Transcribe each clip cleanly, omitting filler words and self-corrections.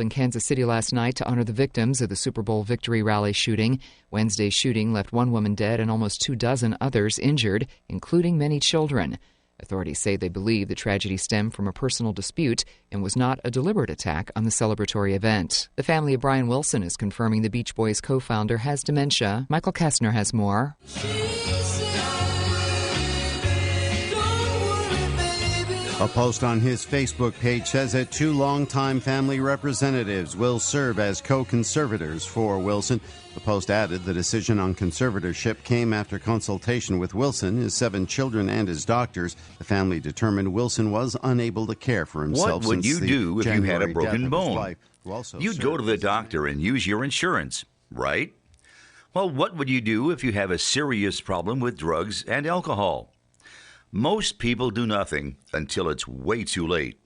In Kansas City last night to honor the victims of the Super Bowl victory rally shooting. Wednesday's shooting left one woman dead and almost 24 others injured, including many children. Authorities say they believe the tragedy stemmed from a personal dispute and was not a deliberate attack on the celebratory event. The family of Brian Wilson is confirming the Beach Boys co-founder has dementia. Michael Kastner has more. A post on his Facebook page says that 2 longtime family representatives will serve as co-conservators for Wilson. The post added the decision on conservatorship came after consultation with Wilson, his 7 children, and his doctors. The family determined Wilson was unable to care for himself. What would you do if you had a broken bone? You'd go to the doctor and use your insurance, right? Well, what would you do if you have a serious problem with drugs and alcohol? Most people do nothing until it's way too late.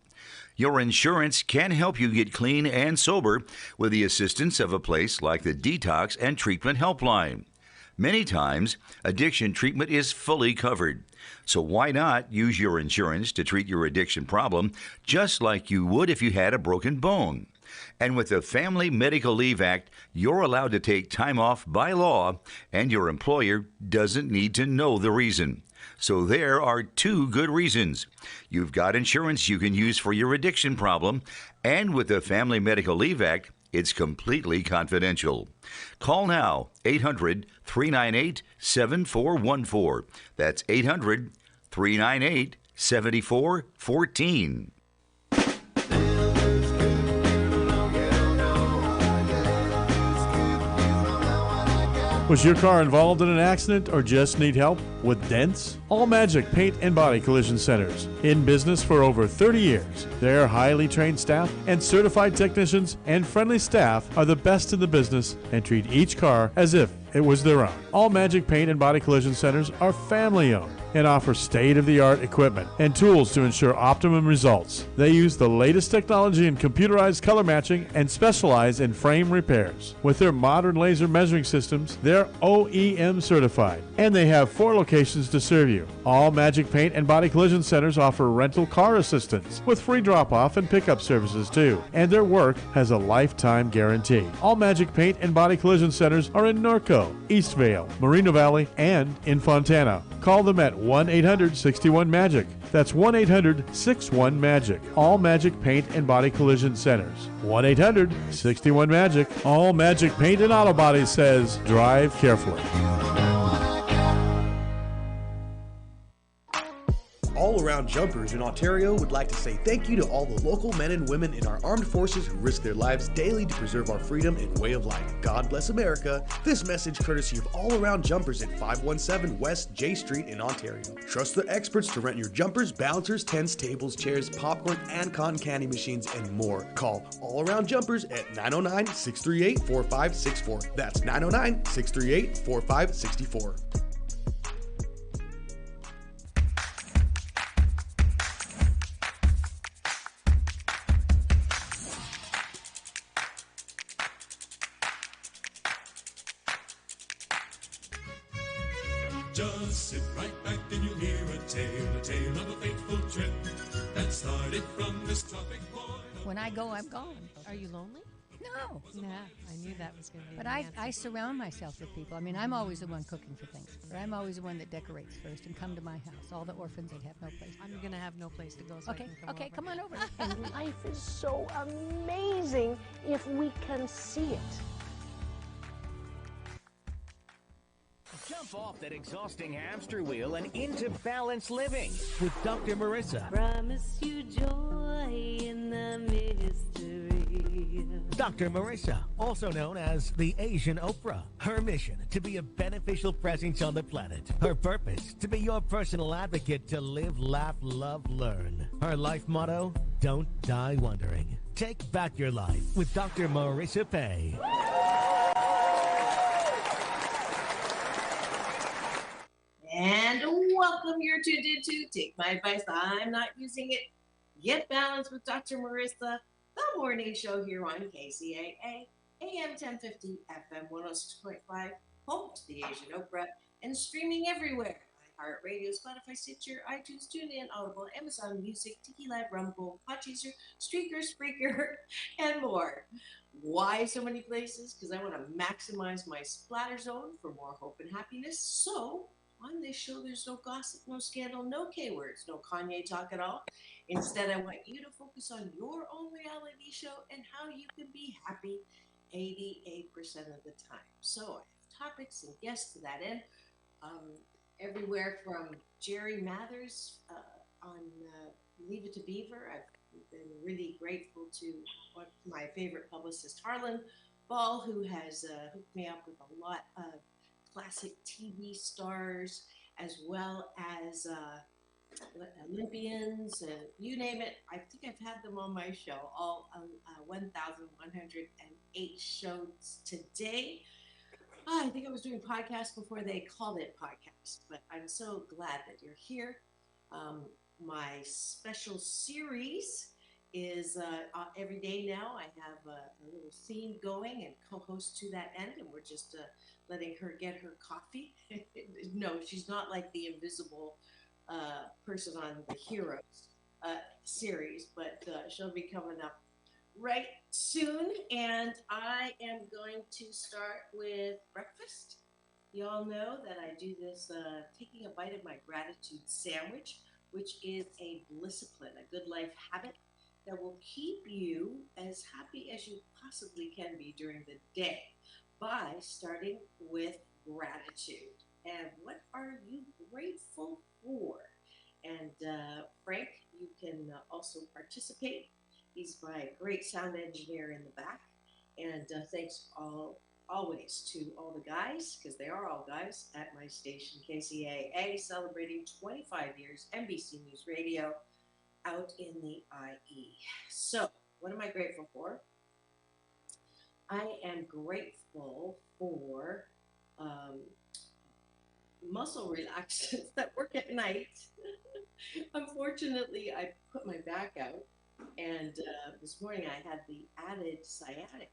Your insurance can help you get clean and sober with the assistance of a place like the Detox and Treatment Helpline. Many times, addiction treatment is fully covered. So why not use your insurance to treat your addiction problem just like you would if you had a broken bone? And with the Family Medical Leave Act, you're allowed to take time off by law, and your employer doesn't need to know the reason. So there are 2 good reasons. You've got insurance you can use for your addiction problem, and with the Family Medical Leave Act, it's completely confidential. Call now, 800-398-7414. That's 800-398-7414. Was your car involved in an accident or just need help with dents? All Magic Paint and Body Collision Centers. In business for over 30 years. Their highly trained staff and certified technicians and friendly staff are the best in the business and treat each car as if it was their own. All Magic Paint and Body Collision Centers are family-owned and offer state-of-the-art equipment and tools to ensure optimum results. They use the latest technology in computerized color matching and specialize in frame repairs. With their modern laser measuring systems, they're OEM certified, and they have 4 locations to serve you. All Magic Paint and Body Collision Centers offer rental car assistance with free drop-off and pickup services too, and their work has a lifetime guarantee. All Magic Paint and Body Collision Centers are in Norco, Eastvale, Moreno Valley, and in Fontana. Call them at 1-800-61-MAGIC. That's 1-800-61-MAGIC. All Magic Paint and Body Collision Centers. 1-800-61-MAGIC. All Magic Paint and Auto Body says, drive carefully. All Around Jumpers in Ontario would like to say thank you to all the local men and women in our armed forces who risk their lives daily to preserve our freedom and way of life. God bless America. This message courtesy of All Around Jumpers at 517 West J Street in Ontario. Trust the experts to rent your jumpers, balancers, tents, tables, chairs, popcorn, and cotton candy machines, and more. Call All Around Jumpers at 909-638-4564. That's 909-638-4564. Just sit right back and you'll hear a tale of a fateful trip that started from this tropic point. When I go, I'm gone. Are you lonely? No. Nah, I knew that was going to be But I surround myself with people. I mean, I'm always the one cooking for things. Or I'm always the one that decorates first and come to my house. All the orphans that have no place. I'm going to have no place to go, so Okay, I can come on over. And life is so amazing if we can see it. Jump off that exhausting hamster wheel and into balanced living with Dr. Marissa. Promise you joy in the mystery. Dr. Marissa, also known as the Asian Oprah. Her mission, to be a beneficial presence on the planet. Her purpose, to be your personal advocate to live, laugh, love, learn. Her life motto, don't die wondering. Take back your life with Dr. Marissa Pay. And welcome, you're tuned into Take My Advice. I'm not using it. Get Balanced with Dr. Marissa, the morning show here on KCAA, AM 1050, FM 106.5, home to the Asian Oprah, and streaming everywhere iHeartRadio, Spotify, Stitcher, iTunes, TuneIn, Audible, Amazon Music, Tiki Live, Rumble, Podchaser, Streaker, Spreaker, and more. Why so many places? Because I want to maximize my splatter zone for more hope and happiness. So on this show, there's no gossip, no scandal, no K words, no Kanye talk at all. Instead, I want you to focus on your own reality show and how you can be happy 88% of the time. So I have topics and guests to that end. Everywhere from Jerry Mathers on Leave It to Beaver. I've been really grateful to my favorite publicist, Harlan Ball, who has hooked me up with a lot of classic TV stars, as well as Olympians, you name it. I think I've had them on my show, all 1,108 shows today. I think I was doing podcasts before they called it podcasts, but I'm so glad that you're here. My special series is every day now. I have a little theme going and co-host to that end, and we're just letting her get her coffee. No, she's not like the invisible person on the Heroes series, but she'll be coming up right soon. And I am going to start with breakfast. You all know that I do this taking a bite of my gratitude sandwich, which is a discipline, a good life habit that will keep you as happy as you possibly can be during the day by starting with gratitude. And what are you grateful for? And Frank, you can also participate. He's my great sound engineer in the back. And thanks always to all the guys, because they are all guys, at my station, KCAA, celebrating 25 years, NBC News Radio, out in the IE. So, what am I grateful for? I am grateful for muscle relaxants that work at night. Unfortunately, I put my back out, and this morning I had the added sciatic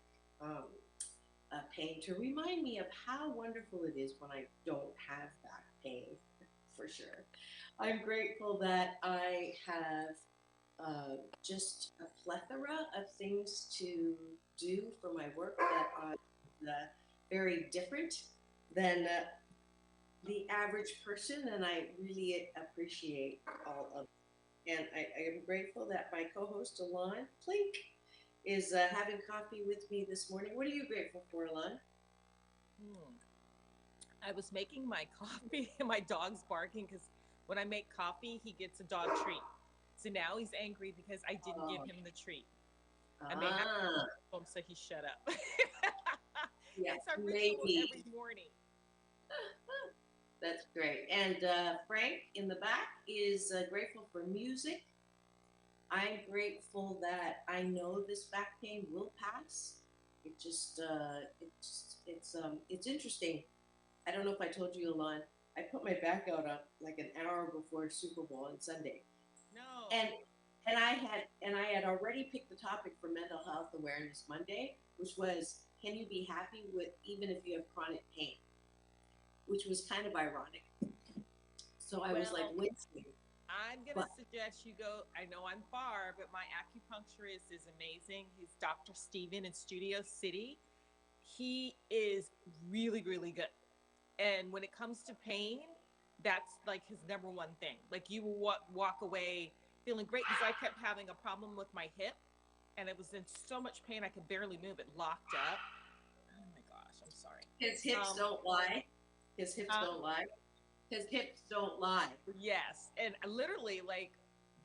pain to remind me of how wonderful it is when I don't have back pain, for sure. I'm grateful that I have just a plethora of things to do for my work that are very different than the average person, and I really appreciate all of it. And I am grateful that my co-host, Alon Plink, is having coffee with me this morning. What are you grateful for, Alon? I was making my coffee and my dog's barking because when I make coffee, he gets a dog treat. So now he's angry because I didn't give him the treat. I may have to tell him so he shut up. Yes, it's our ritual every morning. That's great. And Frank in the back is grateful for music. I'm grateful that I know this back pain will pass. It's interesting. I don't know if I told you, Alon. I put my back out on like an hour before Super Bowl on Sunday. No. And I had already picked the topic for Mental Health Awareness Monday, which was, can you be happy with even if you have chronic pain? Which was kind of ironic. So I was like wincing. I'm going to suggest you go, I know I'm far, but my acupuncturist is amazing. He's Dr. Steven in Studio City. He is really, really good. And when it comes to pain, that's like his number one thing. Like you will walk away feeling great, because I kept having a problem with my hip, and it was in so much pain I could barely move. It locked up. Oh my gosh, I'm sorry. His hips don't lie. His hips don't lie. His hips don't lie. Yes. And literally, like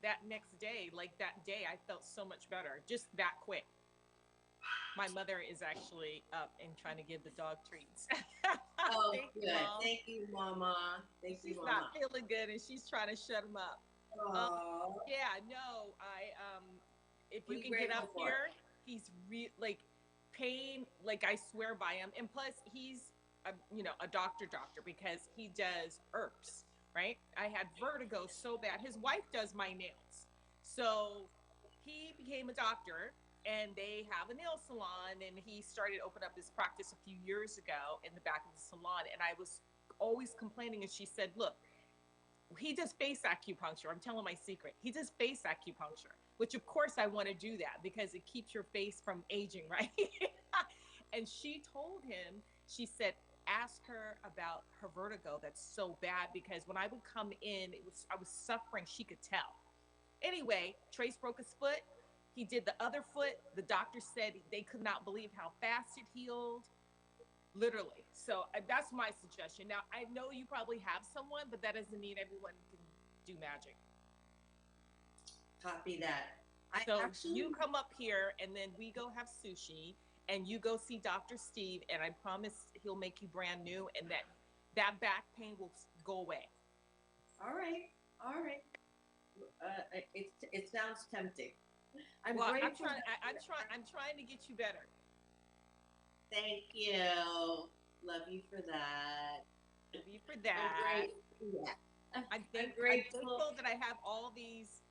that next day, like that day, I felt so much better. Just that quick. My mother is actually up and trying to give the dog treats. Oh, Thank good. you, Mom. Thank you, Mama. Thank you, She's Mama. not feeling good, and she's trying to shut him up. Yeah, no, if you can get up here, he's like pain, like I swear by him. And plus he's a doctor because he does herbs, right? I had vertigo so bad. His wife does my nails. So he became a doctor, and they have a nail salon, and he started open up his practice a few years ago in the back of the salon. And I was always complaining, and she said, look, he does face acupuncture. I'm telling my secret. He does face acupuncture, which of course I want to do that because it keeps your face from aging, right? And she told him, she said, ask her about her vertigo that's so bad because when I would come in, I was suffering. She could tell. Anyway, Trace broke his foot. He did the other foot. The doctor said they could not believe how fast it healed. Literally. So that's my suggestion. Now, I know you probably have someone, but that doesn't mean everyone can do magic. Copy that. You come up here and then we go have sushi and you go see Dr. Steve and I promise he'll make you brand new and that back pain will go away. All right. It sounds tempting. I'm trying to get you better. Thank you. Love you for that. I'm grateful that I have all these,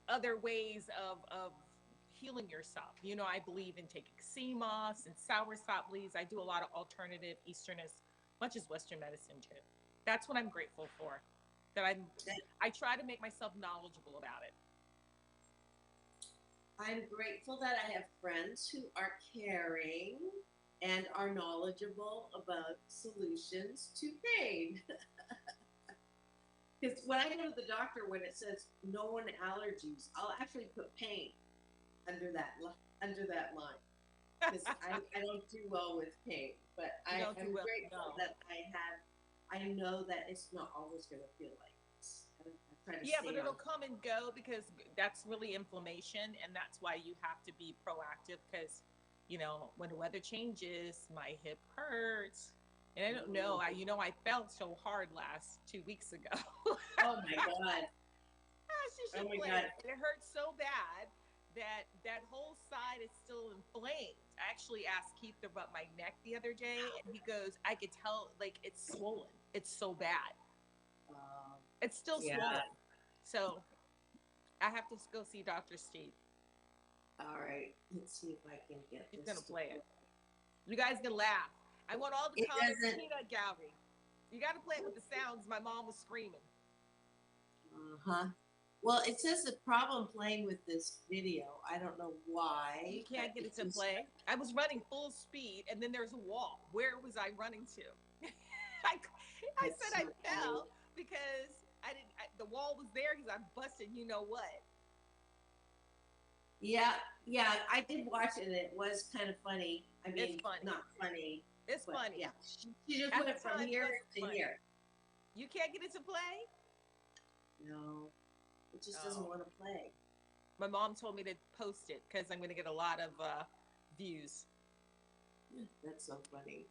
other ways of healing yourself. I believe in taking sea moss and soursop leaves. I do a lot of alternative Eastern as much as Western medicine too. That's what I'm grateful for. I try to make myself knowledgeable about it. I'm grateful that I have friends who are caring and are knowledgeable about solutions to pain. Because when I go to the doctor, when it says known allergies, I'll actually put pain under that line. Because I don't do well with pain. But I'm grateful that I know that it's not always going to feel like this. But it'll come and go because that's really inflammation, and that's why you have to be proactive because, when the weather changes, my hip hurts. And I don't know, I felt so hard last 2 weeks ago. Oh my God. It hurt so bad that whole side is still inflamed. I actually asked Keith to rub my neck the other day, and he goes, I could tell, it's swollen. It's so bad. It's still swollen. So I have to go see Dr. Steve. All right. Let's see if I can get He's going to play it. You guys can laugh. I want all the comments peanut gallery. You got to play it with the sounds. My mom was screaming. Uh-huh. Well, it says the problem playing with this video. I don't know why. You can't get it to play. I was running full speed, and then there's a wall. Where was I running to? I said I fell because the wall was there because I busted what. Yeah, I did watch it and it was kind of funny. I mean, it's funny. Not funny. It's funny. Yeah, she just went from here to here. You can't get it to play? No, it just doesn't want to play. My mom told me to post it because I'm going to get a lot of views. That's so funny.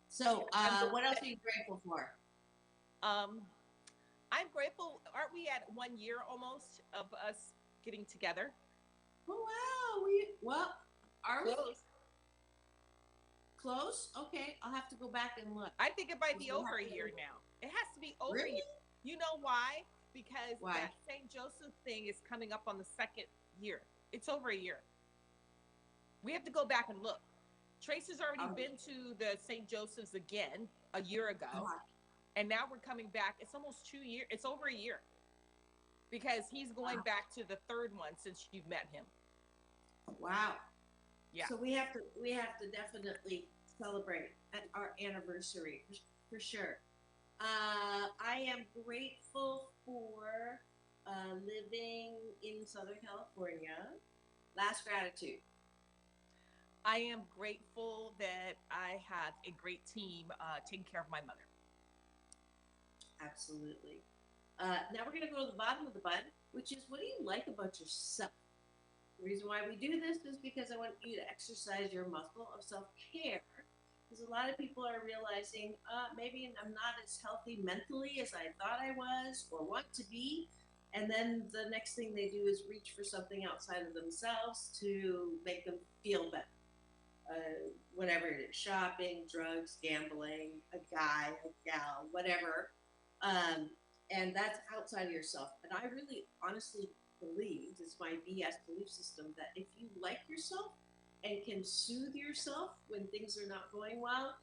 So, what else are you grateful for? I'm grateful. Aren't we at 1 year almost of us getting together? Oh, wow. Are we? Close? Okay, I'll have to go back and look. I think it might be over a year now. It has to be over a year. You know why? Because that St. Joseph thing is coming up on the 2nd year. It's over a year. We have to go back and look. Trace has already been to the St. Joseph's again a year ago. And now we're coming back. It's almost 2 years. It's over a year. Because he's going back to the 3rd one since you've met him. Wow. Yeah. So we have to definitely celebrate at our anniversary for sure. I am grateful for living in Southern California. Last gratitude. I am grateful that I have a great team taking care of my mother. Absolutely. Now we're going to go to the bottom of the bun, which is, what do you like about yourself? The reason why we do this is because I want you to exercise your muscle of self-care. Because a lot of people are realizing, maybe I'm not as healthy mentally as I thought I was or want to be. And then the next thing they do is reach for something outside of themselves to make them feel better. Whatever it is, shopping, drugs, gambling, a guy, a gal, whatever. And that's outside of yourself. And I really honestly believe, it's my BS belief system, that if you like yourself and can soothe yourself when things are not going well,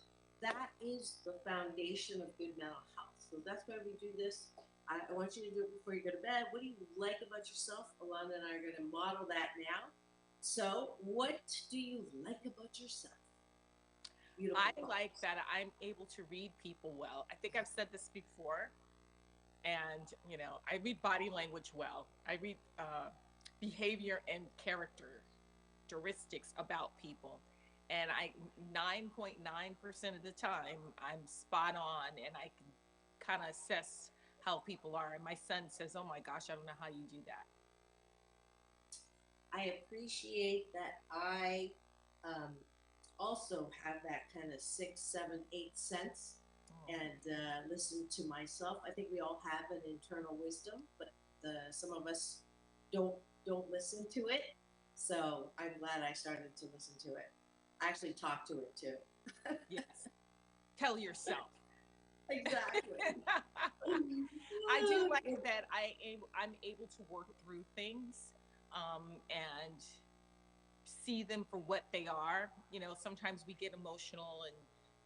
that is the foundation of good mental health. So that's why we do this. I want you to do it before you go to bed. What do you like about yourself? Alana and I are going to model that now. So, what do you like about yourself? Beautiful. I like that I'm able to read people well. I think I've said this before. And, you know, I read body language well. I read behavior and characteristics about people. And 9.9% of the time, I'm spot on and I can kind of assess how people are. And my son says, oh my gosh, I don't know how you do that. I appreciate that I also have that kind of 6, 7, 8 sense and listen to myself. I think we all have an internal wisdom, but some of us don't listen to it. So I'm glad I started to listen to it. I actually talk to it too. Yes. Tell yourself. Exactly. I do like that I'm able to work through things and see them for what they are. You know, sometimes we get emotional and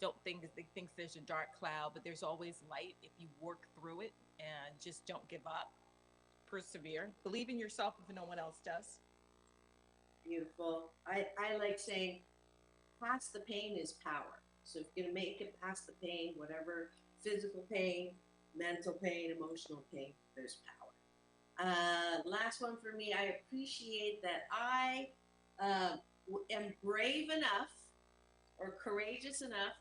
don't think there's a dark cloud, but there's always light if you work through it and just don't give up. Persevere. Believe in yourself if no one else does. Beautiful. I like saying past the pain is power. So if you're going to make it past the pain, whatever physical pain, mental pain, emotional pain, there's power. Last one for me, I appreciate that I am brave enough or courageous enough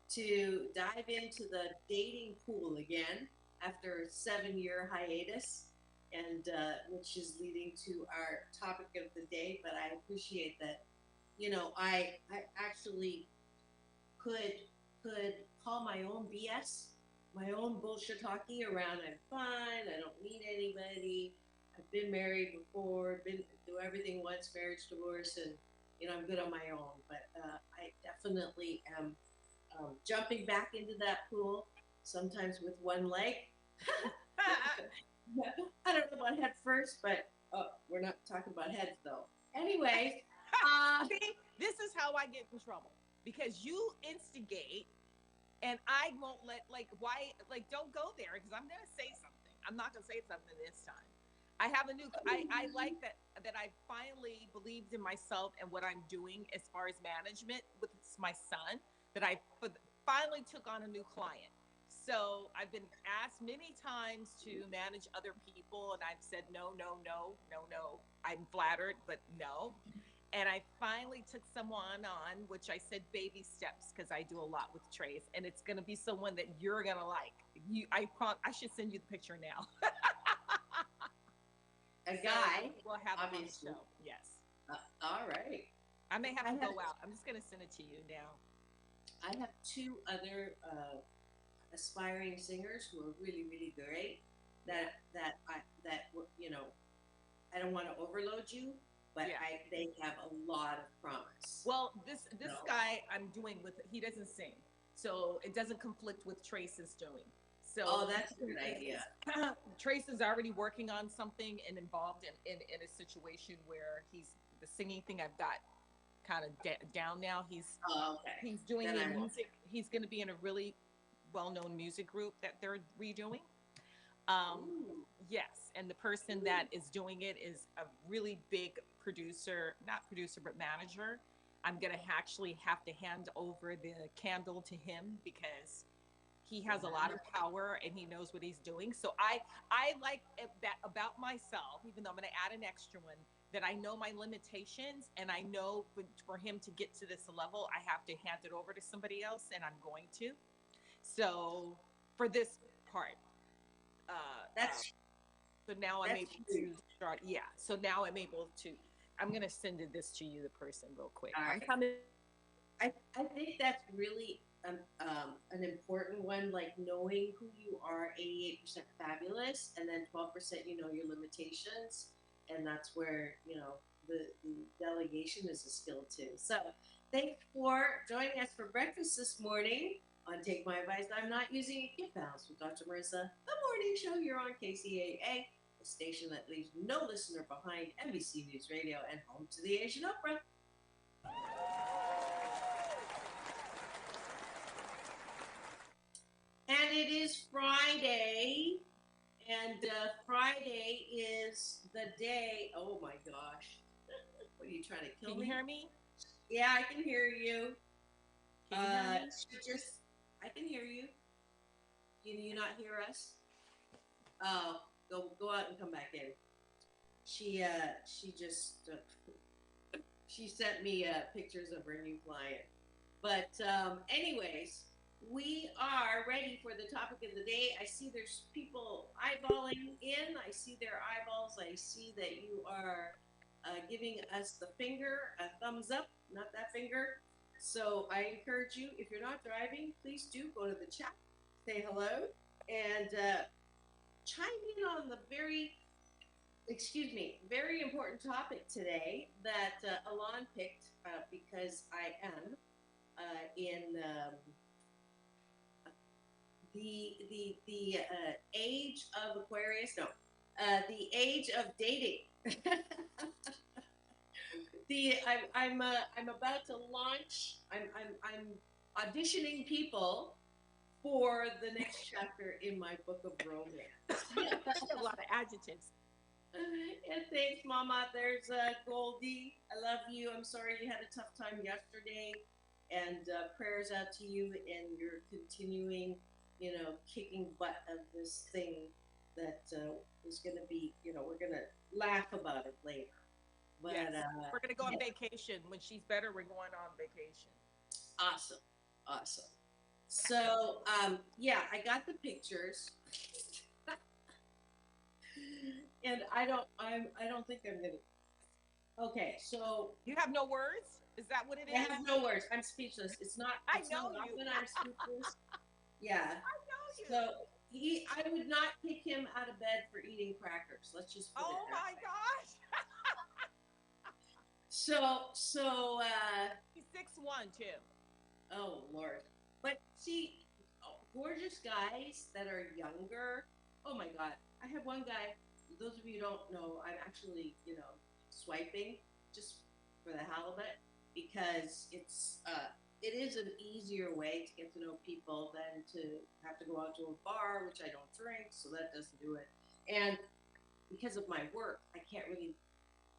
to dive into the dating pool again after a 7-year hiatus, and which is leading to our topic of the day. But I appreciate that, you know, I actually could call my own BS, my own bullshit talkie around. I'm fine. I don't need anybody. I've been married before. Been do everything once, marriage, divorce, and you know I'm good on my own. But I definitely am jumping back into that pool. Sometimes with one leg. I don't know about head first, but we're not talking about heads though. Anyway, see, this is how I get in trouble because you instigate, and I won't let don't go there because I'm gonna say something. I'm not gonna say something this time. I have a new. I like that I finally believed in myself and what I'm doing as far as management with my son. That I finally took on a new client. So I've been asked many times to manage other people, and I've said no. I'm flattered, but no. And I finally took someone on, which I said baby steps because I do a lot with Trace, and it's going to be someone that you're going to like. I should send you the picture now. A guy. We'll have him on the show. Yes. All right. I may have to go out. I'm just going to send it to you now. I have 2 other aspiring singers who are really, really great. That you know, I don't want to overload you, but they have a lot of promise. Well, this guy I'm doing he doesn't sing, so it doesn't conflict with Trace's doing. So that's a good idea. Trace is already working on something and involved in a situation where the singing thing I've got kind of down now. He's doing music. He's going to be in a really well-known music group that they're redoing. Yes, and the person that is doing it is a really big producer, not producer, but manager. I'm going to actually have to hand over the candle to him because he has a lot of power and he knows what he's doing. So I like that about myself, even though I'm going to add an extra one, that I know my limitations and I know for him to get to this level, I have to hand it over to somebody else, and I'm going to. So for this part, so now I'm able to start. Yeah. So now I'm able to. I'm gonna send this to you, the person, real quick. All right. I think that's really an important one. Like knowing who you are, 88% fabulous, and then 12% you know your limitations, and that's where you know the delegation is a skill too. So thanks for joining us for breakfast this morning on Take My Advice. I'm not using it. Get balanced with Dr. Marissa, the morning show here on KCAA, the station that leaves no listener behind, NBC News Radio, and home to the Asian Opera. And it is Friday. hear me? Yeah, I can hear you. Can you hear me? I can hear you. Can you not hear us? Oh, go out and come back in. She just she sent me pictures of her new client. But anyways, we are ready for the topic of the day. I see there's people eyeballing in. I see their eyeballs. I see that you are giving us the finger, a thumbs up, not that finger. So I encourage you, if you're not driving, please do go to the chat, say hello, and chime in on the very important topic today that Alon picked because I am in the age of Aquarius. No, the age of dating. I'm about to launch. I'm auditioning people for the next chapter in my book of romance. A lot of adjectives. And thanks, Mama. There's Goldie. I love you. I'm sorry you had a tough time yesterday. And prayers out to you and your continuing, kicking butt of this thing that is going to be, we're going to laugh about it later. But, yes. We're going to go on vacation. When she's better, we're going on vacation. Awesome. So, I got the pictures. And I don't think I'm gonna. Okay, so you have no words. Is that what it is? I have no words. I'm speechless. It's not. I it's know not you. Often I'm speechless. Yeah. I know you. So I would not kick him out of bed for eating crackers. Let's just. Put Oh it my gosh. So he's 6'1" too. Oh Lord. But see, gorgeous guys that are younger. Oh my God. I have one guy. Those of you who don't know, I'm actually, swiping just for the hell of it because it is an easier way to get to know people than to have to go out to a bar, which I don't drink, so that doesn't do it. And because of my work, I can't really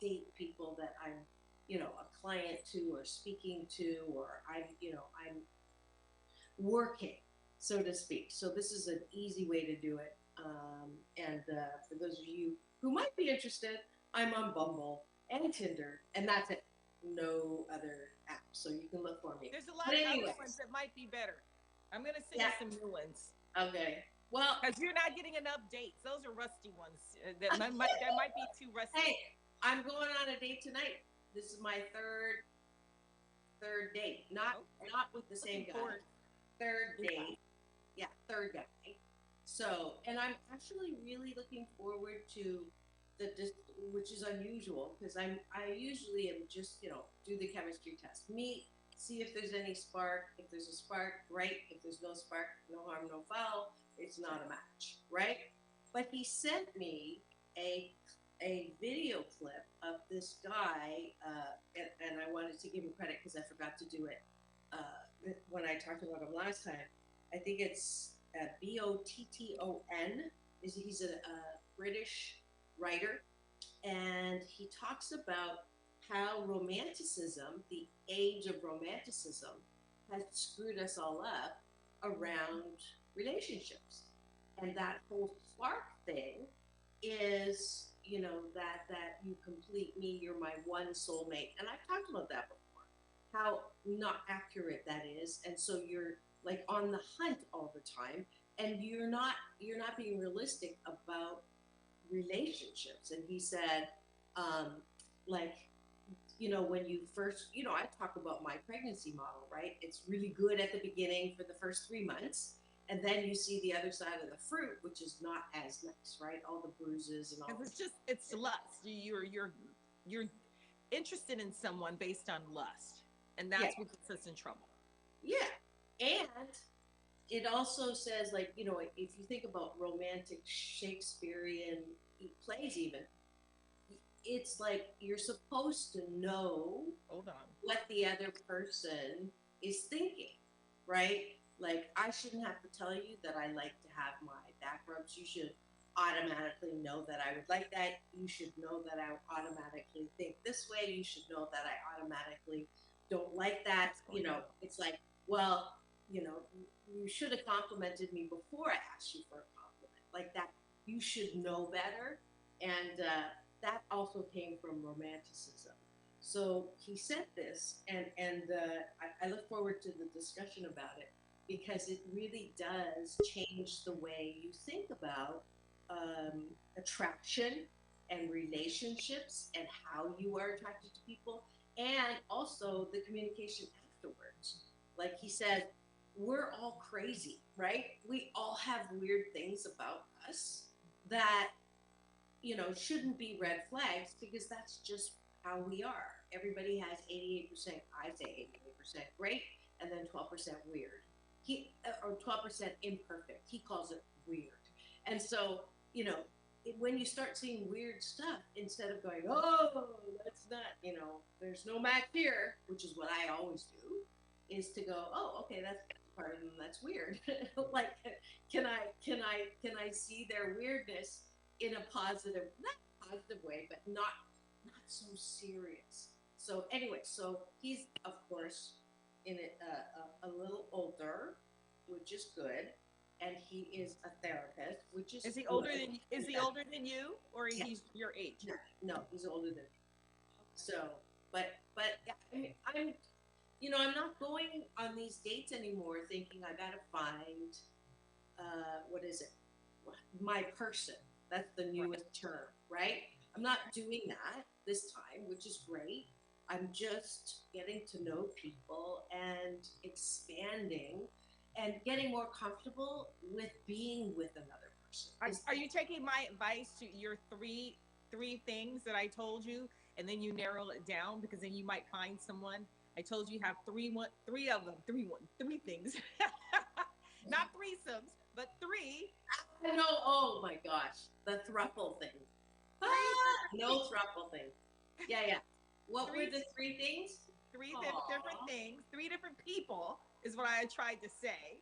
date people that I'm, a client to or speaking to, or I'm working, so to speak. So this is an easy way to do it. And for those of you who might be interested, I'm on Bumble and Tinder, and that's it. No other app, so you can look for me. There's a lot of other ones that might be better. I'm going to send you some new ones. Okay. Well, because you're not getting enough dates. Those are rusty ones. That might be too rusty. Hey, I'm going on a date tonight. This is my third date. Not with the same guy. Third date. Yeah, third guy. So, and I'm actually really looking forward to which is unusual because I usually am just, do the chemistry test. Meet, see if there's any spark. If there's a spark, great. If there's no spark, no harm, no foul. It's not a match, right? But he sent me a video clip of this guy, and I wanted to give him credit because I forgot to do it when I talked about him last time. I think it's Botton. He's a British writer, and he talks about how romanticism, the age of romanticism, has screwed us all up around relationships. And that whole spark thing is, that you complete me, you're my one soulmate. And I've talked about that before, how not accurate that is. And so you're like on the hunt all the time, and you're not being realistic about relationships. And he said, when you first, I talk about my pregnancy model, right? It's really good at the beginning for the first 3 months, and then you see the other side of the fruit, which is not as nice, right? All the bruises and all. It's lust. You're interested in someone based on lust, and that's what gets us in trouble. Yeah, and it also says, if you think about romantic Shakespearean plays, even, it's like you're supposed to know what the other person is thinking, right? Like, I shouldn't have to tell you that I like to have my back rubs. You should automatically know that I would like that. You should know that I automatically think this way. You should know that I automatically don't like that. You know, it's like, well, you know, you should have complimented me before I asked you for a compliment. Like that, you should know better. And that also came from romanticism. So he said this, and I look forward to the discussion about it because it really does change the way you think about attraction and relationships and how you are attracted to people, and also the communication afterwards. Like he said, we're all crazy, right? We all have weird things about us that, you know, shouldn't be red flags because that's just how we are. Everybody has 88%, I say 88% great, and then 12% weird. Or 12% imperfect. He calls it weird. And so, you know, when you start seeing weird stuff, instead of going, oh, that's not, you know, there's no match here, which is what I always do, is to go, oh, okay, that's part of them that's weird. Like, can I see their weirdness in a positive, not positive way, but not so serious. So anyway, so he's of course in it a little older, which is good, and he is a therapist, which is. Is he good. older than? Is he older than you, or Yeah. he's your age? No, he's older than me. So, but I mean, I'm, you know, I'm not going on these dates anymore thinking I gotta find, what is it, my person. That's the newest term, right? I'm not doing that this time, which is great. I'm just getting to know people and expanding and getting more comfortable with being with another person. Are you taking my advice to your three things that I told you, and then you narrow it down because then you might find someone? I told you have three of them, three things, not threesomes, but three. I know. Oh my gosh, the thruple thing. No thruple thing. Yeah. What were the three things? Three different things, three different people is what I tried to say.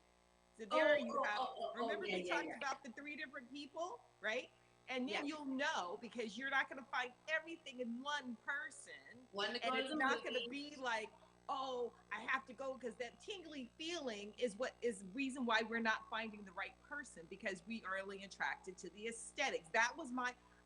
So there you have. Remember we talked about the three different people, right? And then you'll know because you're not going to find everything in one person. And it's not going to be like, oh, I have to go because that tingly feeling is what is the reason why we're not finding the right person, because we are only attracted to the aesthetics. That was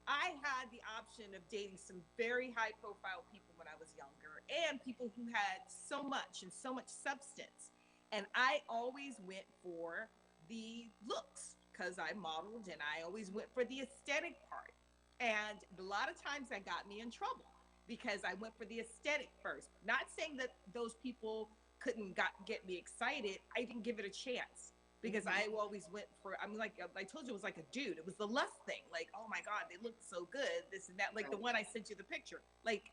I had the option of dating some very high profile people when I was younger and people who had so much substance. And I always went for the looks because I modeled, and I always went for the aesthetic part. And a lot of times that got me in trouble because I went for the aesthetic first. Not saying that those people couldn't get me excited. I didn't give it a chance because I always went for, I mean, like I told you, it was like a dude. It was the lust thing. Like, oh my God, they look so good, this and that. Like the one I sent you the picture. Like,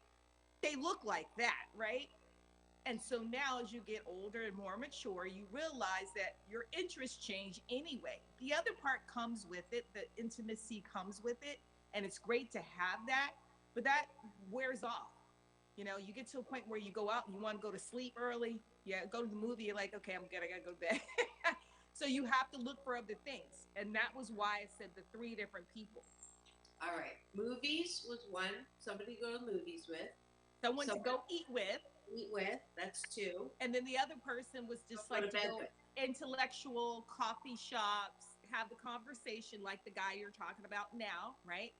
they look like that, right? And so now as you get older and more mature, you realize that your interests change anyway. The other part comes with it, the intimacy comes with it, and it's great to have that, but that wears off. You know, you get to a point where you go out and you want to go to sleep early. Yeah, go to the movie, you're like, okay, I'm good, I gotta go to bed. So you have to look for other things. And that was why I said the three different people. All right. Movies was one. Somebody to go to movies with. Someone to go eat with. That's two. And then the other person was just like to go intellectual coffee shops, have the conversation like the guy you're talking about now, right?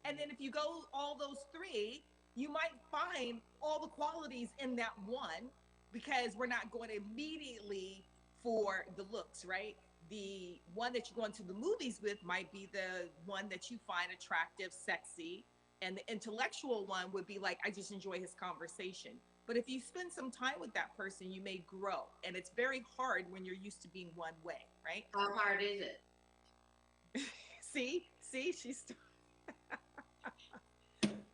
And then if you go all those three, you might find all the qualities in that one, because we're not going immediately for the looks, right? The one that you're going to the movies with might be the one that you find attractive, sexy, and the intellectual one would be like, I just enjoy his conversation. But if you spend some time with that person, you may grow. And it's very hard when you're used to being one way, right? How hard is it? See, she's...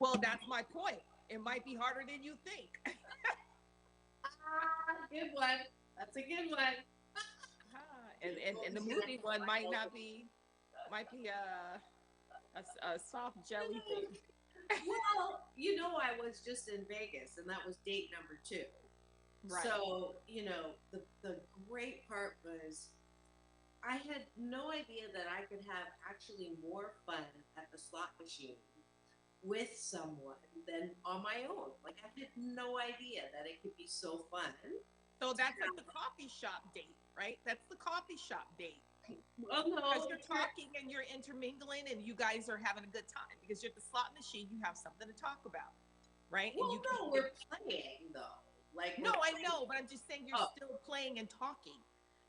Well, that's my point. It might be harder than you think. Good one. That's a good one. And the movie one might be a soft jelly thing. Well, you know, I was just in Vegas, and that was date number 2. Right. So, you know, the great part was I had no idea that I could have actually more fun at the slot machine with someone than on my own. Like, I had no idea that it could be so fun. So that's like the coffee shop date, right? That's the coffee shop date. Well, no. Because you're talking and you're intermingling and you guys are having a good time. Because you're at the slot machine, you have something to talk about, right? Well, and no, we're playing, though. Like, no, I know, but I'm just saying you're still playing and talking.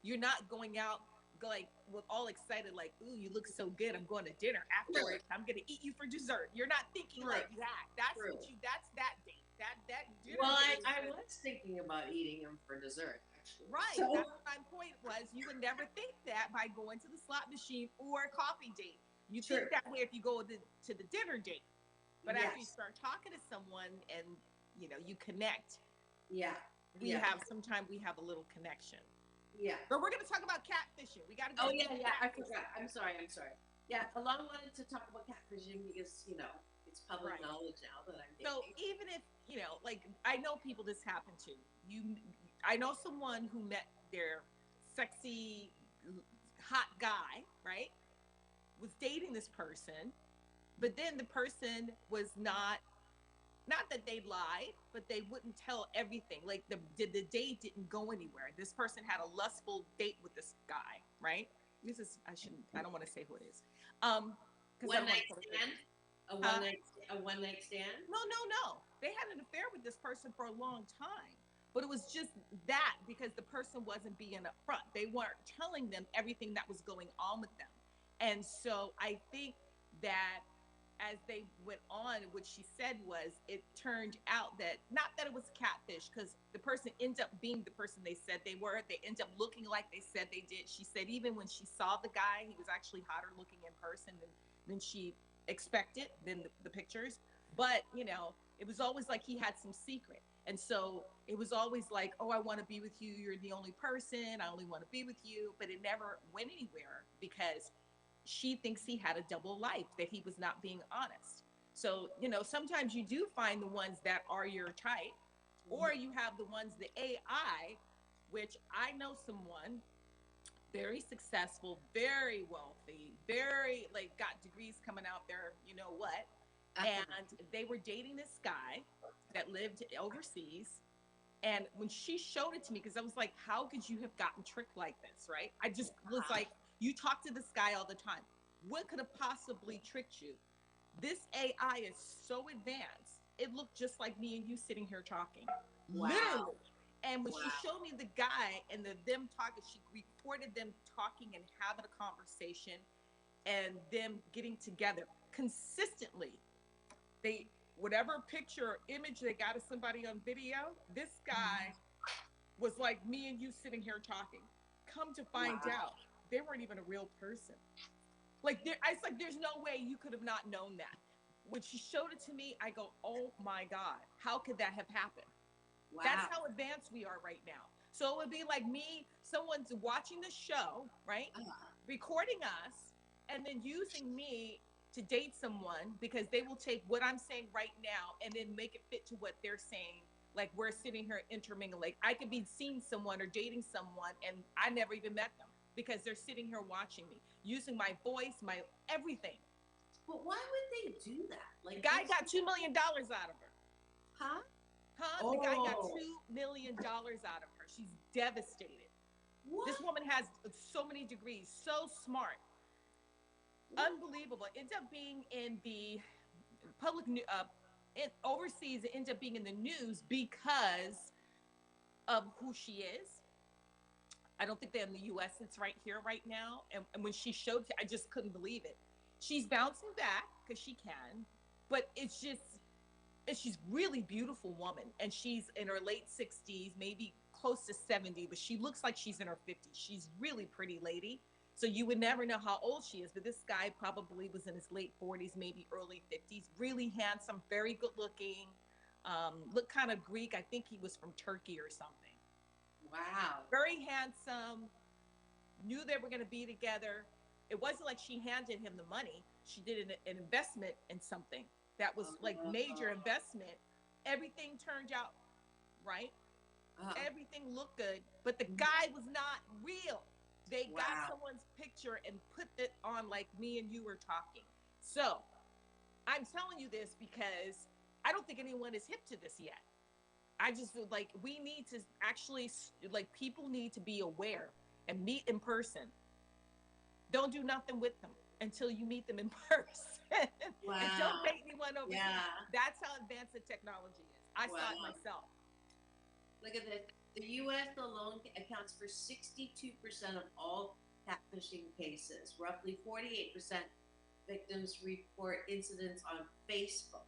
You're not going out like with all excited, like, ooh, you look so good. I'm going to dinner afterwards. I'm going to eat you for dessert. You're not thinking like that. That's what you. That's that date. That dinner. Well, I was thinking about eating him for dessert, actually. Right. So, that's what my point was. You would never think that by going to the slot machine or a coffee date. You think that way if you go to the dinner date. But after you start talking to someone and you connect. Yeah. We have a little connection. Yeah. But we're going to talk about catfishing. We got to go. Oh, yeah. I forgot. I'm sorry. Yeah, Alon wanted to talk about catfishing because, it's public knowledge now that I'm dating. So even if, like, I know people this happened to. I know someone who met their sexy, hot guy, right? Was dating this person, but then the person was not that they lied, but they wouldn't tell everything. Like the date didn't go anywhere. This person had a lustful date with this guy, right? I don't want to say who it is. One night stand? A one night stand? No. They had an affair with this person for a long time. But it was just that because the person wasn't being upfront. They weren't telling them everything that was going on with them. And so I think that as they went on, what she said was it turned out that, not that it was catfish, because the person ended up being the person they said they were. They ended up looking like they said they did. She said even when she saw the guy, he was actually hotter looking in person than she expected, than the pictures. But, it was always like he had some secret. And so it was always like, oh, I want to be with you. You're the only person. I only want to be with you. But it never went anywhere because she thinks he had a double life, that he was not being honest. So, sometimes you do find the ones that are your type, or you have the ones, the AI, which I know someone very successful, very wealthy, very got degrees coming out there, what. And they were dating this guy that lived overseas. And when she showed it to me, because I was like, how could you have gotten tricked like this, right? I just was like, you talk to this guy all the time. What could have possibly tricked you? This AI is so advanced. It looked just like me and you sitting here talking. Wow. Literally. And when she showed me the guy and them talking, she recorded them talking and having a conversation and them getting together consistently. Whatever picture or image they got of somebody on video, this guy was like me and you sitting here talking. Come to find out, they weren't even a real person. It's like there's no way you could have not known that. When she showed it to me, I go, oh my God, how could that have happened? Wow. That's how advanced we are right now. So it would be like me, someone's watching the show, right? Recording us and then using me to date someone because they will take what I'm saying right now and then make it fit to what they're saying. Like we're sitting here intermingling. Like I could be seeing someone or dating someone and I never even met them because they're sitting here watching me, using my voice, my everything. But why would they do that? Like the guy got $2 million out of her. Huh? The guy got $2 million out of her. She's devastated. What? This woman has so many degrees, so smart. Unbelievable. It ends up being in the public overseas. It ends up being in the news because of who she is. I don't think they're in the U.S. It's right here, right now. And when she showed it, I just couldn't believe it. She's bouncing back because she can, but she's really beautiful woman. And she's in her late 60s, maybe close to 70, but she looks like she's in her 50s. She's really pretty lady. So you would never know how old she is, but this guy probably was in his late 40s, maybe early 50s. Really handsome, very good looking, looked kind of Greek. I think he was from Turkey or something. Wow. Very handsome, knew they were going to be together. It wasn't like she handed him the money. She did an investment in something that was like major investment. Everything turned out right. Everything looked good, but the guy was not real. They got someone's picture and put it on like me and you were talking. So I'm telling you this because I don't think anyone is hip to this yet. I just feel like we need to actually, like, people need to be aware and meet in person. Don't do nothing with them until you meet them in person. Wow. And don't date anyone over Yeah. here. That's how advanced the technology is. I saw it myself. Look at this. The U.S. alone accounts for 62% of all catfishing cases. Roughly 48% victims report incidents on Facebook.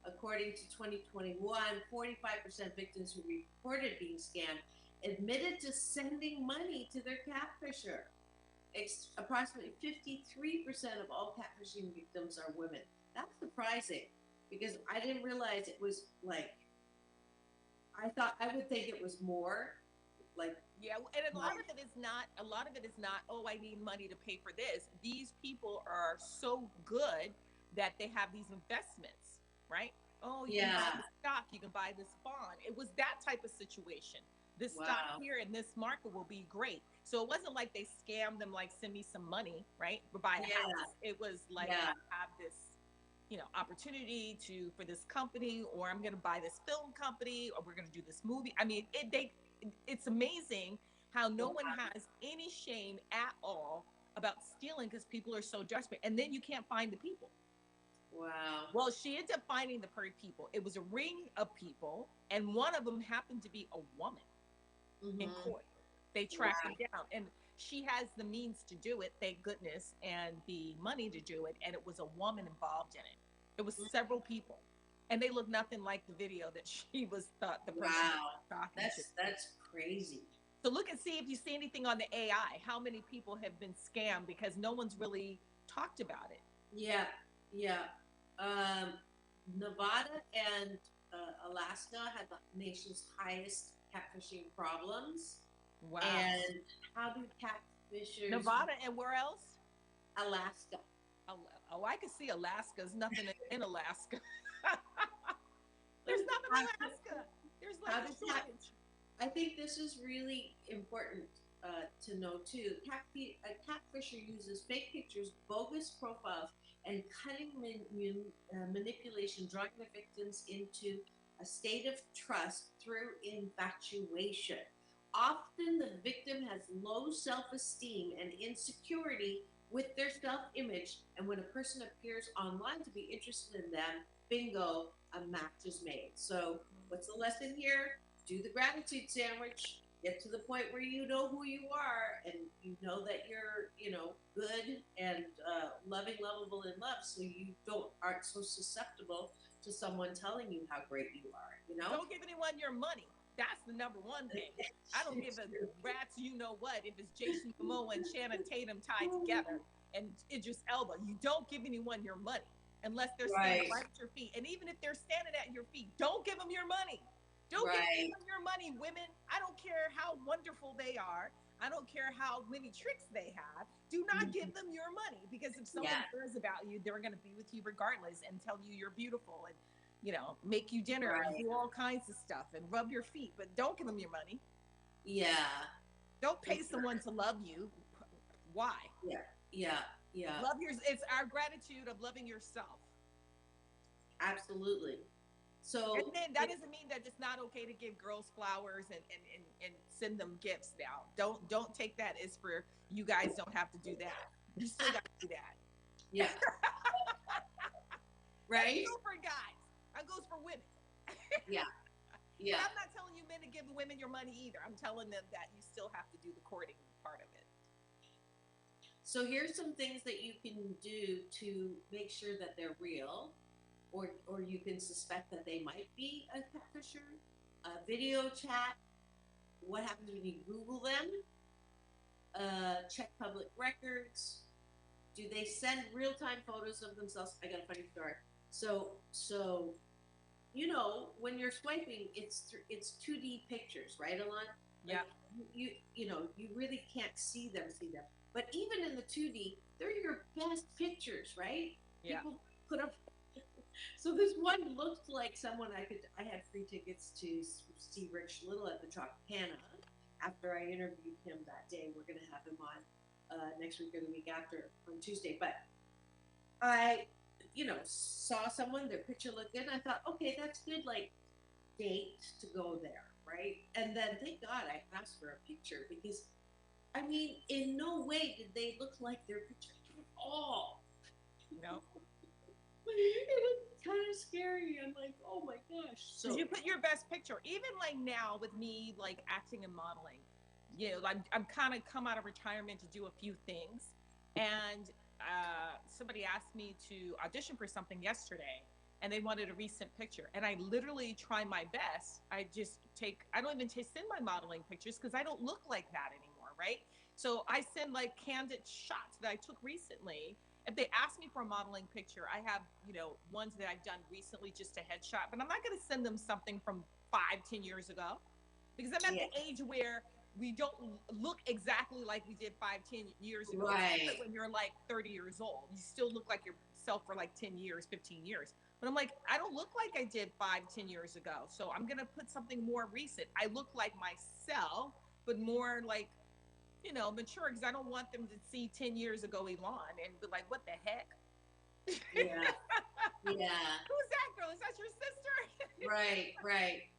According to 2021, 45% victims who reported being scammed admitted to sending money to their catfisher. Approximately 53% of all catfishing victims are women. That's surprising because I didn't realize it was like, I would think it was more like. Yeah, and a lot of it is not, oh, I need money to pay for this. These people are so good that they have these investments, right? Oh, you can buy this stock, you can buy this bond. It was that type of situation. This stock here in this market will be great. So it wasn't like they scammed them, like, send me some money, right? Or buy a house. It was like, I have this, opportunity for this company, or I'm going to buy this film company, or we're going to do this movie. I mean, it's amazing how no one has any shame at all about stealing because people are so desperate. And then you can't find the people. Wow. Well, she ended up finding the people. It was a ring of people, and one of them happened to be a woman in court. They tracked her down, and she has the means to do it, thank goodness, and the money to do it, and it was a woman involved in it. It was several people, and they look nothing like the video that she was the person was talking to. That's crazy. So look and see if you see anything on the AI, how many people have been scammed, because no one's really talked about it. Yeah. Nevada and Alaska had the nation's highest catfishing problems. Wow. And how do catfishers... Nevada and where else? Alaska. Oh, I can see Alaska. There's nothing in Alaska. There's nothing in Alaska. There's like a shortage. I think this is really important to know too. A catfisher uses fake pictures, bogus profiles, and cunning manipulation, drawing the victims into a state of trust through infatuation. Often the victim has low self-esteem and insecurity with their self-image, and when a person appears online to be interested in them, bingo, a match is made. So what's the lesson here? Do the gratitude sandwich. Get to the point where you know who you are and you know that you're, good and loving, lovable, and loved, so you aren't so susceptible to someone telling you how great you are. Don't give anyone your money. That's the number one thing. I don't give a rat's what if it's Jason Momoa and Channing Tatum tied together and Idris Elba. You don't give anyone your money unless they're standing right at your feet. And even if they're standing at your feet, don't give them your money. Don't give them your money, women. I don't care how wonderful they are. I don't care how many tricks they have. Do not give them your money, because if someone cares about you, they're going to be with you regardless and tell you you're beautiful and, make you dinner and do all kinds of stuff and rub your feet. But don't give them your money. Yeah. Don't pay someone to love you. Why? Yeah. It's our gratitude of loving yourself. Absolutely. So, and then that doesn't mean that it's not okay to give girls flowers and send them gifts now. Don't take that as for you guys don't have to do that. You still got to do that. Yeah. Right? That goes for guys. That goes for women. Yeah. But I'm not telling you men to give women your money either. I'm telling them that you still have to do the courting part of it. So here's some things that you can do to make sure that they're real. Or you can suspect that they might be a catfisher. Video chat. What happens when you Google them? Check public records. Do they send real-time photos of themselves? I got a funny story. So when you're swiping, it's 2D pictures, right, Alon? Yeah. You really can't see them. But even in the 2D, they're your best pictures, right? Yeah. People put up. So this one looked like someone I had free tickets to see Rich Little at the Tropicana after I interviewed him that day. We're going to have him on next week or the week after on Tuesday. But I, saw someone, their picture looked good, and I thought, okay, that's good, like, date to go there, right? And then, thank God, I asked for a picture because, I mean, in no way did they look like their picture at all. No. It was kind of scary. I'm like, oh my gosh. So you put your best picture, even like now with me, like acting and modeling, I'm kind of come out of retirement to do a few things. And somebody asked me to audition for something yesterday and they wanted a recent picture. And I literally try my best. I don't even send my modeling pictures because I don't look like that anymore, right? So I send like candid shots that I took recently. If they ask me for a modeling picture, I have, ones that I've done recently, just a headshot, but I'm not going to send them something from 5-10 years ago because I'm at the age where we don't look exactly like we did 5-10 years ago. Right. When you're like 30 years old, you still look like yourself for like 10 years, 15 years. But I'm like, I don't look like I did 5-10 years ago. So I'm going to put something more recent. I look like myself, but more like, mature, because I don't want them to see 10 years ago Elon and be like, what the heck? Yeah. Who's that girl? Is that your sister? Right.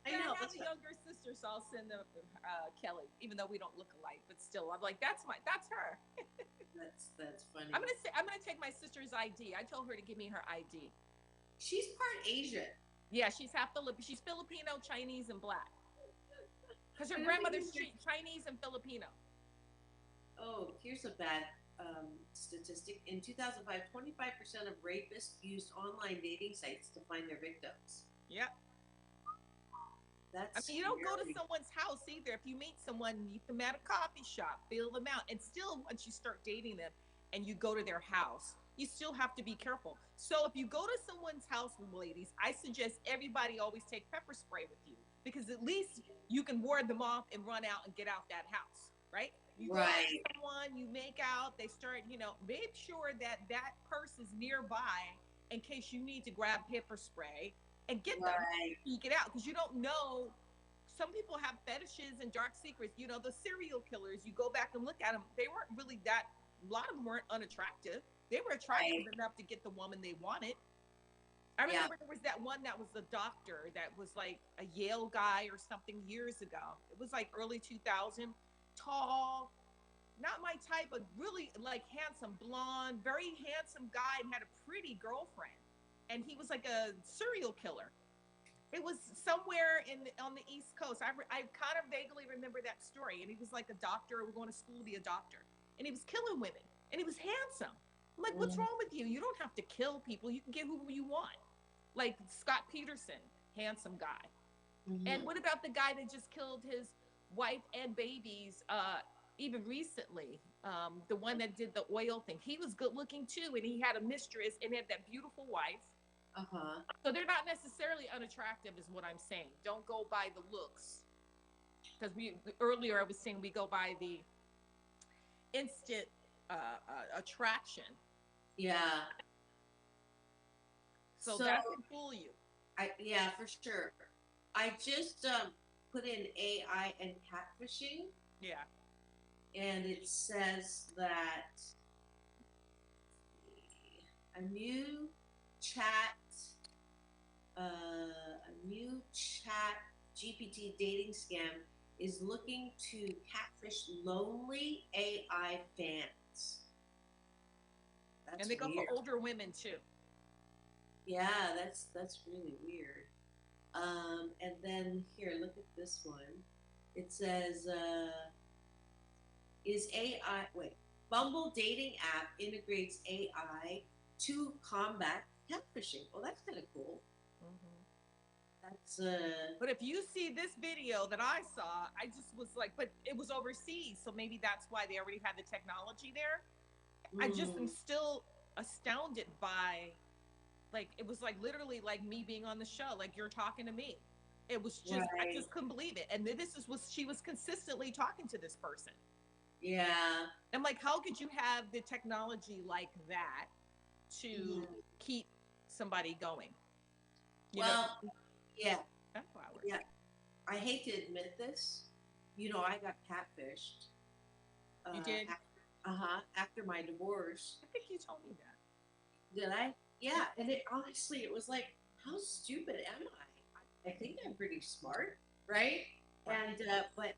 I know. I have a younger sister, so I'll send them Kelly, even though we don't look alike, but still, I'm like, that's her. That's funny. I'm gonna take my sister's ID. I told her to give me her ID. She's part Asian. Yeah, she's half She's Filipino, Chinese, and black. Because her grandmother's Chinese and Filipino. Oh, here's a bad statistic. In 2005, 25% of rapists used online dating sites to find their victims. Yep. You don't go to someone's house either. If you meet someone, meet them at a coffee shop, feel them out. And still, once you start dating them and you go to their house, you still have to be careful. So if you go to someone's house, ladies, I suggest everybody always take pepper spray with you because at least you can ward them off and run out and get out that house, right? You go to someone, you make out, they start, make sure that person's nearby in case you need to grab pepper spray and get them, speak it out. Because you don't know, some people have fetishes and dark secrets. The serial killers, you go back and look at them, they weren't really a lot of them weren't unattractive. They were attractive enough to get the woman they wanted. I remember there was that one that was a doctor that was like a Yale guy or something years ago. It was like early 2000. Tall, not my type, but really like handsome, blonde, very handsome guy, and had a pretty girlfriend. And he was like a serial killer. It was somewhere on the East Coast. I kind of vaguely remember that story. And he was like a doctor, going to school to be a doctor. And he was killing women. And he was handsome. I'm like, what's wrong with you? You don't have to kill people. You can get who you want. Like Scott Peterson, handsome guy. Mm-hmm. And what about the guy that just killed his wife and babies even recently, the one that did the oil thing? He was good looking too, and he had a mistress and had that beautiful wife. So they're not necessarily unattractive is what I'm saying. Don't go by the looks, because earlier I was saying we go by the instant attraction. Yeah. So that can fool you. Yeah, for sure. I just put in AI and catfishing. Yeah. And it says that a new chat GPT dating scam is looking to catfish lonely AI fans. And they go for older women too. Yeah, that's really weird. And then here, look at this one. It says, Bumble dating app integrates AI to combat catfishing. Well, that's kind of cool. Mm-hmm. But if you see this video that I saw, I just was like, but it was overseas, so maybe that's why they already had the technology there. I just am still astounded by, like, it was like literally like me being on the show, like you're talking to me. It was just, I just couldn't believe it. And she was consistently talking to this person. Yeah. I'm like, how could you have the technology like that to keep somebody going? You know? Yeah. Sunflowers. Yeah. I hate to admit this. I got catfished. You did? After my divorce. I think you told me that. Did I? Yeah. And it was like, how stupid am I? I think I'm pretty smart, right? And but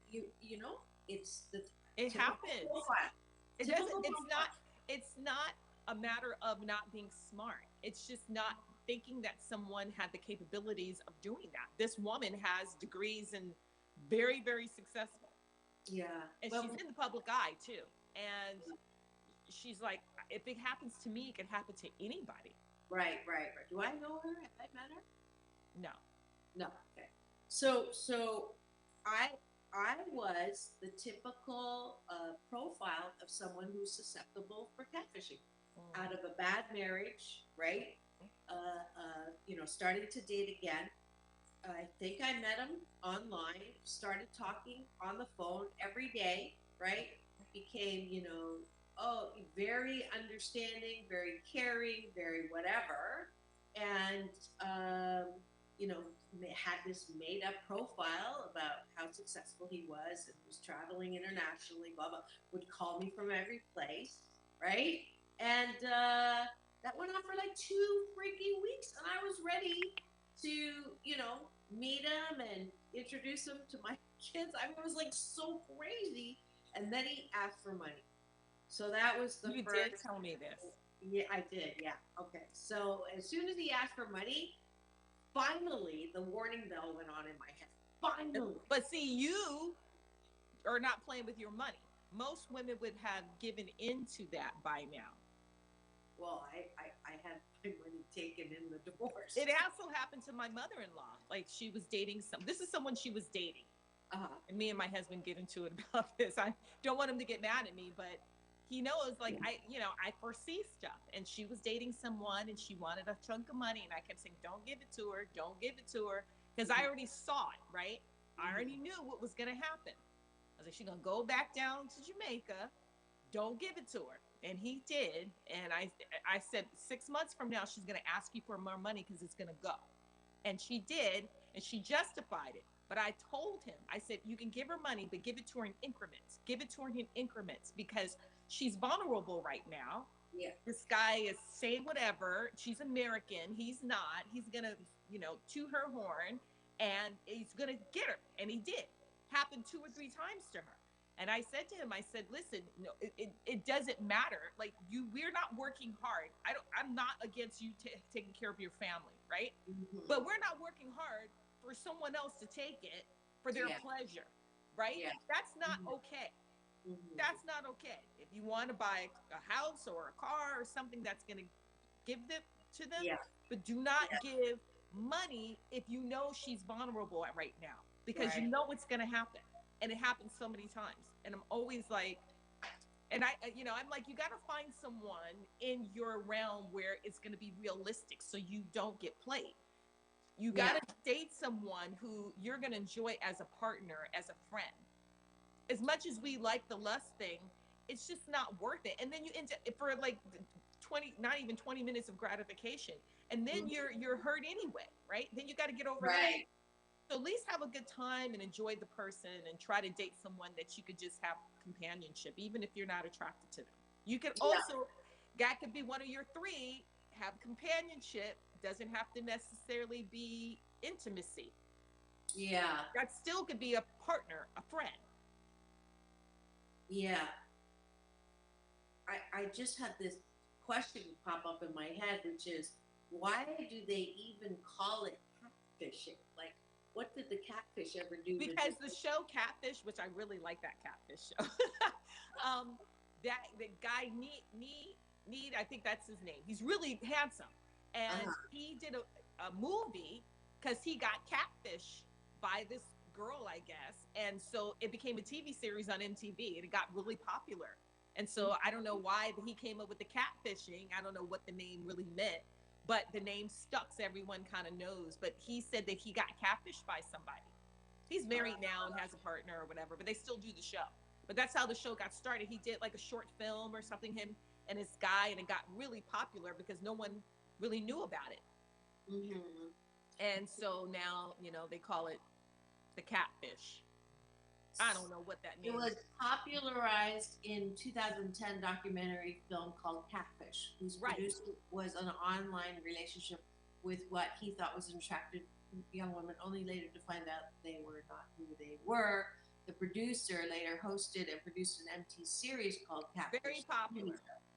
it's the it happens. Profile. It doesn't. It's not a matter of not being smart. It's just not thinking that someone had the capabilities of doing that. This woman has degrees and very, very successful. Yeah. And she's in the public eye too. And she's like, if it happens to me, it can happen to anybody. Right. Do I know her? Have I met her? No. Okay. So I was the typical profile of someone who's susceptible for catfishing. Out of a bad marriage, right? Starting to date again. I think I met him online, started talking on the phone every day, right? Became, very understanding, very caring, very whatever. And, had this made up profile about how successful he was and was traveling internationally, blah, blah, would call me from every place, right? And that went on for like 2 freaking weeks. And I was ready to, meet him and introduce him to my kids. I mean, it was like so crazy. And then he asked for money. So that was the first. You did tell me this. Yeah, I did. Yeah. Okay. So as soon as he asked for money, finally the warning bell went on in my head. Finally. But see, you are not playing with your money. Most women would have given into that by now. Well, I had my money taken in the divorce. It also happened to my mother-in-law. Like, she was dating this is someone she was dating. And me and my husband get into it about this. I don't want him to get mad at me, but he knows, like, I foresee stuff. And she was dating someone, and she wanted a chunk of money, and I kept saying, don't give it to her, because I already saw it, right? I already knew what was going to happen. I was like, she's going to go back down to Jamaica. Don't give it to her. And he did. And I said, 6 months from now, she's going to ask you for more money because it's going to go. And she did, and she justified it. But I told him, I said, you can give her money, but give it to her in increments. Give it to her in increments because she's vulnerable right now. Yeah. This guy is saying whatever. She's American. He's not. He's going to, toot her horn, and he's going to get her. And he did. Happened 2 or 3 times to her. And I said to him, I said, listen, no, it doesn't matter. Like, we're not working hard. I'm not against you taking care of your family, right? Mm-hmm. But we're not working hard for someone else to take it for their pleasure, right? Yeah. That's not okay. Mm-hmm. That's not okay. If you want to buy a house or a car or something that's going to give it to them, but do not give money if you know she's vulnerable right now, because you know what's going to happen. And it happens so many times. And I'm always like, and I'm like, you got to find someone in your realm where it's going to be realistic so you don't get played. You got to date someone who you're going to enjoy as a partner, as a friend. As much as we like the lust thing, it's just not worth it. And then you end up for like not even 20 minutes of gratification. And then you're hurt anyway, right? Then you got to get over it. So at least have a good time and enjoy the person and try to date someone that you could just have companionship, even if you're not attracted to them. You could also, that could be one of your 3, have companionship, doesn't have to necessarily be intimacy. Yeah. That still could be a partner, a friend. Yeah. I just had this question pop up in my head, which is, why do they even call it catfishing? Like, what did the catfish ever do? Because the show Catfish, which I really like that Catfish show, that the guy Need, I think that's his name. He's really handsome, and he did a movie because he got catfish by this girl, I guess, and so it became a TV series on MTV, and it got really popular. And so I don't know why he came up with the catfishing. I don't know what the name really meant. But the name stuck, so everyone kind of knows. But he said that he got catfished by somebody. He's married now and has a partner or whatever, but they still do the show. But that's how the show got started. He did like a short film or something, him and his guy, and it got really popular because no one really knew about it. Mm-hmm. And so now, they call it the catfish. I don't know what that means. It was popularized in 2010 documentary film called Catfish, whose producer was an online relationship with what he thought was an attractive young woman, only later to find out they were not who they were. The producer later hosted and produced an MT series called Catfish. Very popular.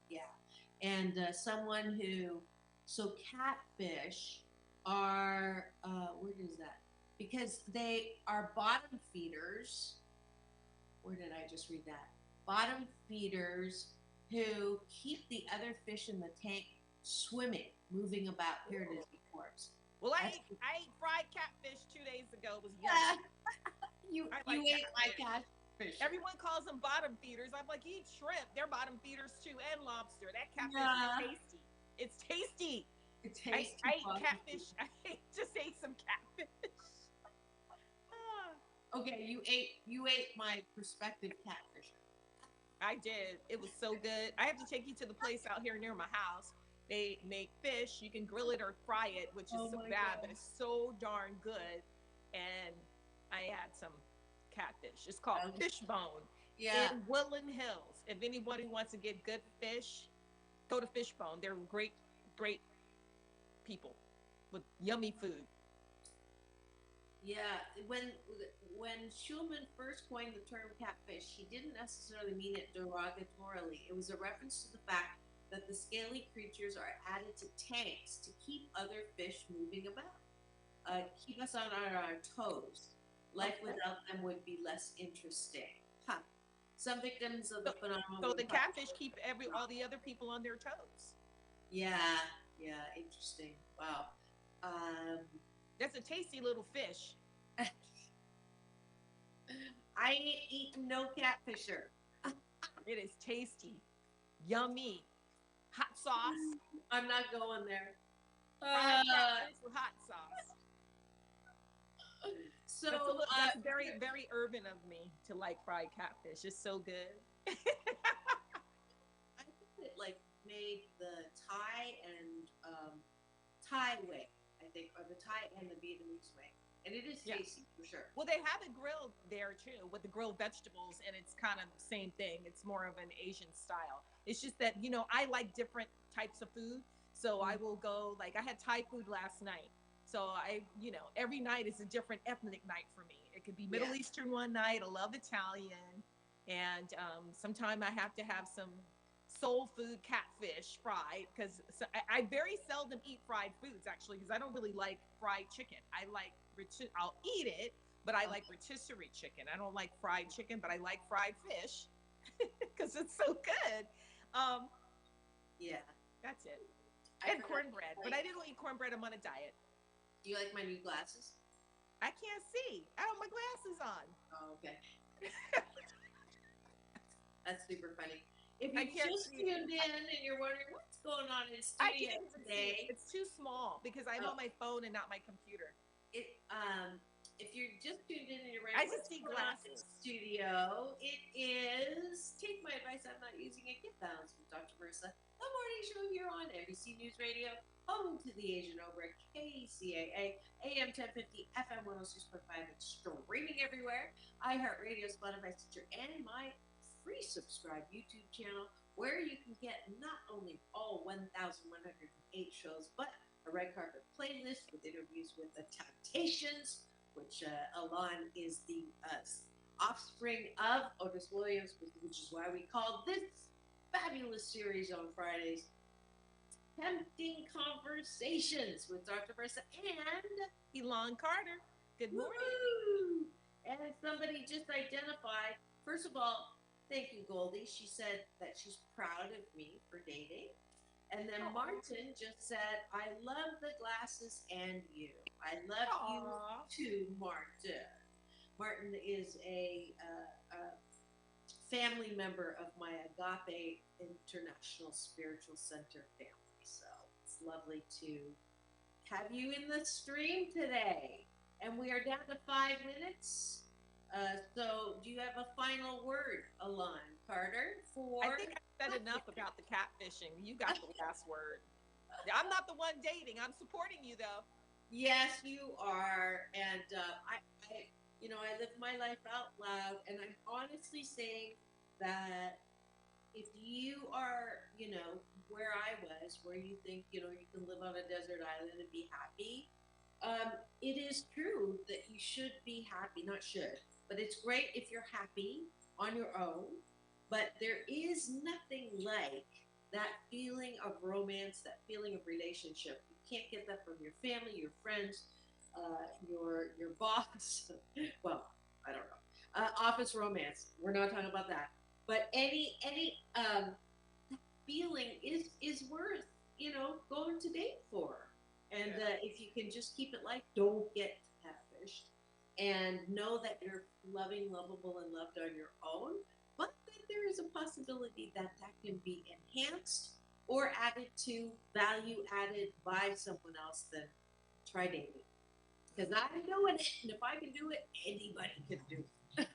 Yeah. And someone who, so Catfish are, where is that? Because they are bottom feeders. Where did I just read that? Bottom feeders who keep the other fish in the tank swimming, moving about. Here it is, of course. Well, I ate fried catfish 2 days ago. It was yummy. You ate my catfish. Everyone calls them bottom feeders. I'm like, eat shrimp. They're bottom feeders too, and lobster. That catfish is tasty. It's tasty. It's tasty. I ate catfish. I just ate some catfish. Okay, you ate my prospective catfish. I did. It was so good. I have to take you to the place out here near my house. They make fish. You can grill it or fry it, which is so bad, but it's so darn good. And I had some catfish. It's called Fishbone in Woodland Hills. If anybody wants to get good fish, go to Fishbone. They're great, great people with yummy food. Yeah, when Schulman first coined the term catfish, he didn't necessarily mean it derogatorily. It was a reference to the fact that the scaly creatures are added to tanks to keep other fish moving about, keep us on our toes. Life without them would be less interesting. Huh. Some victims of the phenomenon. So the catfish keep all the other people on their toes. Yeah, interesting. Wow. That's a tasty little fish. I ain't eating no catfisher. It is tasty, yummy, hot sauce. I'm not going there. Fried catfish with hot sauce. So that's very, very urban of me to like fried catfish. It's so good. I think it made the Thai and Thai way. I think, or the Thai and the Vietnamese way. And it is tasty for sure. Well, they have it grilled there too with the grilled vegetables, and it's kind of the same thing. It's more of an Asian style. It's just that, I like different types of food. So I will go, I had Thai food last night. So every night is a different ethnic night for me. It could be Middle Eastern one night. I love Italian. And sometime I have to have some soul food catfish fried, because I very seldom eat fried foods, actually, because I don't really like fried chicken. I'll eat it, but I like rotisserie chicken. I don't like fried chicken, but I like fried fish because it's so good. That's it. And cornbread, but I didn't eat cornbread. I'm on a diet. Do you like my new glasses? I can't see. I have my glasses on. Oh, okay. That's super funny. If you just tuned in and you're wondering what's going on in studio today, it's too small because I'm on my phone and not my computer. If you're just tuned in and you're wondering what's going on in studio, it is Take My Advice, I'm Not Using It, Get Balanced with Dr. Marissa, the morning show here on NBC News Radio, home to the Asian Obra, KCAA, AM 1050, FM 106.5, and streaming everywhere. iHeartRadio, Spotify, Stitcher, and my free subscribe YouTube channel, where you can get not only all 1,108 shows, but a red carpet playlist with interviews with the Temptations, which Alon is the offspring of Otis Williams, which is why we call this fabulous series on Fridays Tempting Conversations with Dr. Marissa and Elon Carter. Good morning. Woo-hoo! And somebody just identified, first of all, thank you, Goldie. She said that she's proud of me for dating. And then Martin just said, I love the glasses and you. I love you too, Martin. Martin is a family member of my Agape International Spiritual Center family. So it's lovely to have you in the stream today. And we are down to 5 minutes. So do you have a final word, Alon Carter? I think I said enough about the catfishing. You got the last word. I'm not the one dating. I'm supporting you, though. Yes, you are. And I live my life out loud, and I'm honestly saying that if you are, where I was, where you think, you can live on a desert island and be happy, it is true that you should be happy, not should, but it's great if you're happy on your own. But there is nothing like that feeling of romance, that feeling of relationship. You can't get that from your family, your friends, your boss. Well, I don't know. Office romance. We're not talking about that. But any feeling is worth going to date for. And if you can just keep it light, don't get catfished, and know that you're loving, lovable, and loved on your own. But that there is a possibility that that can be enhanced or added to, value added by someone else. Then try dating, because I'm doing it, and if I can do it, anybody can do it.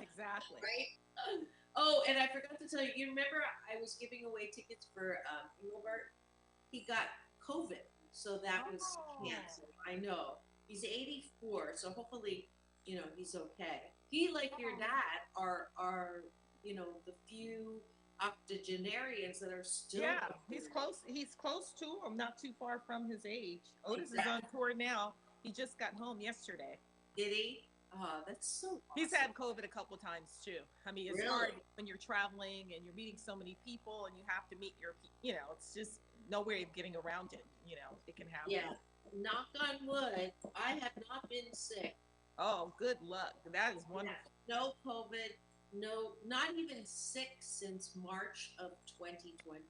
Exactly. Right? Oh, and I forgot to tell you. You remember I was giving away tickets for Engelbert? He got COVID, so that was canceled. I know. He's 84, so hopefully, he's okay. He, like your dad, are the few octogenarians that are still. Yeah, he's close. He's close to him, not too far from his age. Otis is on tour now. He just got home yesterday. Did he? Oh, that's so awesome. He's had COVID a couple times too. I mean, it's Really? hard when you're traveling and you're meeting so many people and you have to meet it's just no way of getting around it. It can happen. Yeah. Knock on wood. I have not been sick. Oh, good luck. That is wonderful. No COVID. No, not even sick since March of 2020.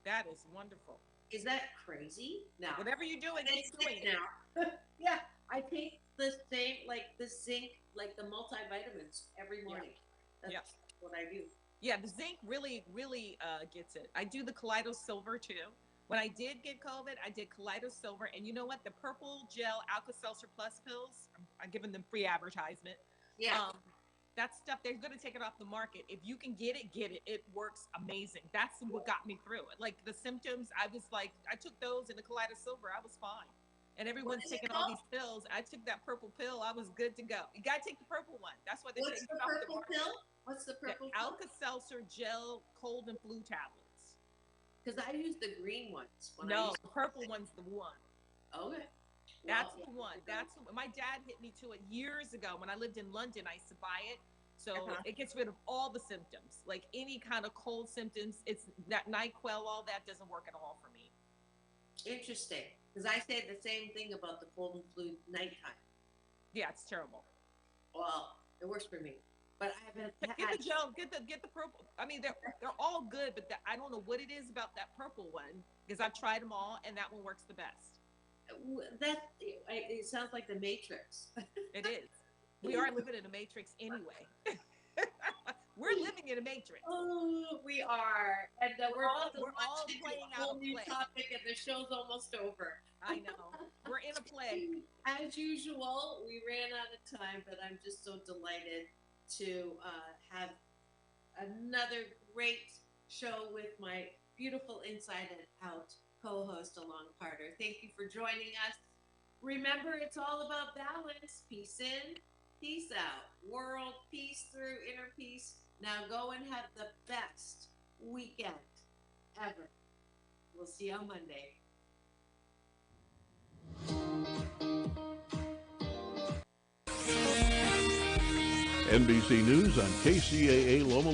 That is wonderful. Is that crazy? No. Whatever you're doing, keep doing it. Now. Yeah, I take the same, like the zinc, like the multivitamins every morning. Yeah. That's what I do. Yeah, the zinc really, really gets it. I do the Kaleido Silver too. When I did get COVID, I did Kaleido Silver, and you know what? The purple gel Alka-Seltzer Plus pills, I'm giving them free advertisement. Yeah. That stuff, they're going to take it off the market. If you can get it, get it. It works amazing. That's what got me through it. Like the symptoms, I was like, I took those and the Kaleido Silver, I was fine. And everyone's taking all these pills. I took that purple pill, I was good to go. You got to take the purple one. That's why they take it off the market. What's the purple pill? Alka-Seltzer gel cold and flu tablets. Because I use the green ones. No, the purple one's the one. Okay. That's the one. My dad hit me to it years ago when I lived in London. I used to buy it. So it gets rid of all the symptoms, like any kind of cold symptoms. It's that NyQuil, all that doesn't work at all for me. Interesting. Because I say the same thing about the cold and flu nighttime. Yeah, it's terrible. Well, it works for me. But I haven't get the gel, get the purple. I mean, they're all good, but I don't know what it is about that purple one, because I've tried them all, and that one works the best. It sounds like the Matrix. It is. We are living in a matrix anyway. We're living in a matrix. Oh, we are. And we're all playing out a new play. topic, and the show's almost over. I know. We're in a play. As usual, we ran out of time, but I'm just so delighted to have another great show with my beautiful Inside and Out co-host along Carter. Thank you for joining us. Remember, it's all about balance. Peace in, peace out. World peace through inner peace. Now go and have the best weekend ever. We'll see you on Monday. NBC News on KCAA Loma